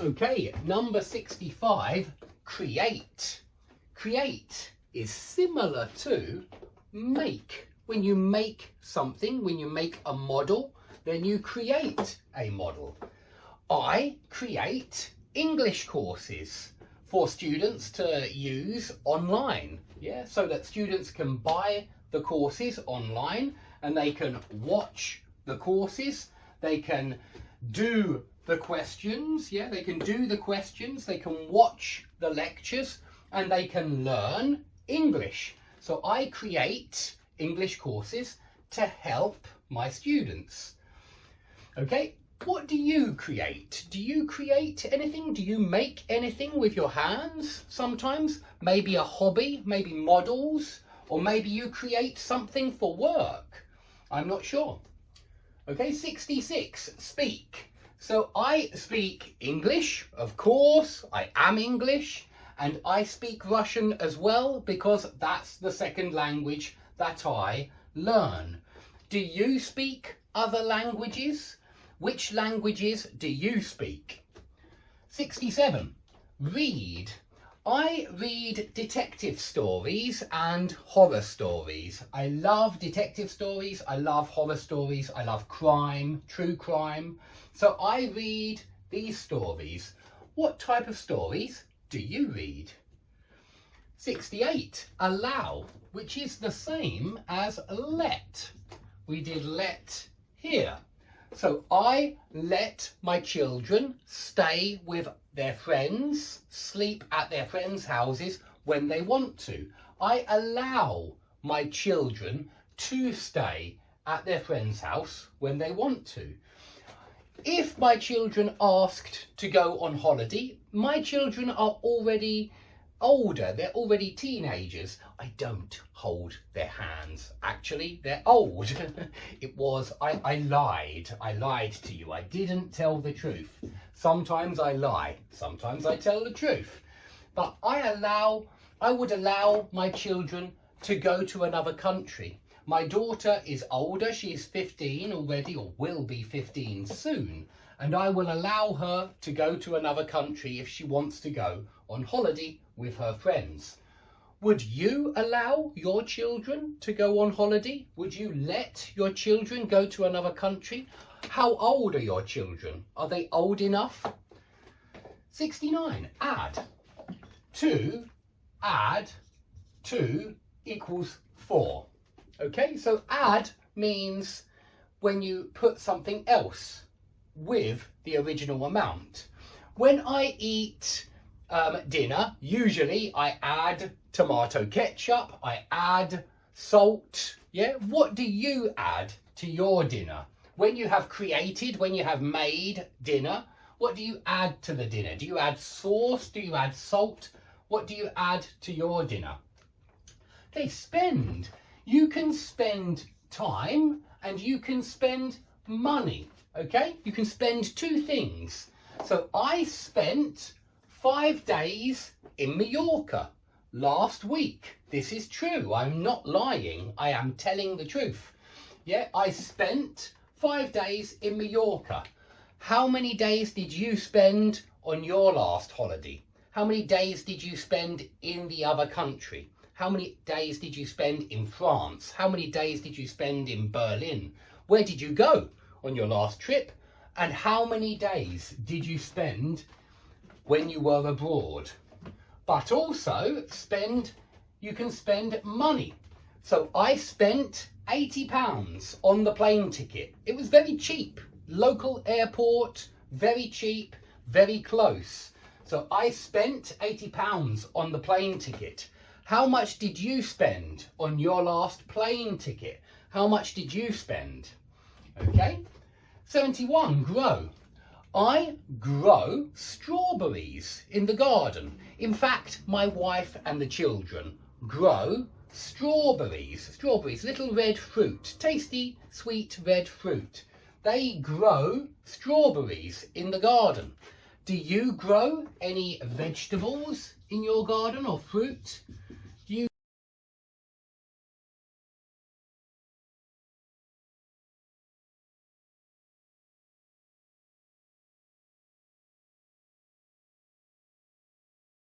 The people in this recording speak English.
Okay, number 65, create. Create is similar to make. When you make something, when you make a model, then you create a model. I create English courses for students to use online, yeah, so that students can buy the courses online and they can watch the courses, they can do the questions, yeah, they can do the questions, they can watch the lectures, and they can learn English. So I create English courses to help my students. Okay, what do you create? Do you create anything? Do you make anything with your hands sometimes? Maybe a hobby, maybe models, or maybe you create something for work. I'm not sure. Okay, 66, speak. So I speak English, of course, I am English, and I speak Russian as well because that's the second language that I learn. Do you speak other languages? Which languages do you speak? 67, read. I read detective stories and horror stories. I love detective stories, I love horror stories, I love crime, true crime. So I read these stories. What type of stories do you read? 68, allow, which is the same as let. We did let here. So I let my children stay with their friends, sleep at their friends' houses when they want to. I allow my children to stay at their friend's house when they want to. If my children asked to go on holiday, my children are already older, they're already teenagers. I don't hold their hands. Actually, they're old. I lied to you. I didn't tell the truth. Sometimes I lie, sometimes I tell the truth. But I would allow my children to go to another country. My daughter is older, she is 15 already, or will be 15 soon. And I will allow her to go to another country if she wants to go on holiday with her friends. Would you allow your children to go on holiday? Would you let your children go to another country? How old are your children? Are they old enough? 69, add. Add 2 equals 4. Okay, so add means when you put something else with the original amount. When I eat dinner, usually I add tomato ketchup, I add salt. Yeah, what do you add to your dinner? When you have created, when you have made dinner, what do you add to the dinner? Do you add sauce? Do you add salt? What do you add to your dinner? Okay, spend. You can spend time and you can spend money. Okay, you can spend 2 things. So I spent 5 days in Mallorca last week. This is true. I'm not lying. I am telling the truth. Yeah, I spent 5 days in Mallorca. How many days did you spend on your last holiday? How many days did you spend in the other country? How many days did you spend in France? How many days did you spend in Berlin? Where did you go on your last trip? And how many days did you spend when you were abroad? But also you can spend money. So I spent £80 on the plane ticket. It was very cheap. Local airport, very cheap, very close. So I spent £80 on the plane ticket. How much did you spend on your last plane ticket? How much did you spend? Okay. 71, grow. I grow strawberries in the garden. In fact, my wife and the children grow strawberries. Strawberries, little red fruit, tasty, sweet red fruit. They grow strawberries in the garden. Do you grow any vegetables in your garden or fruit?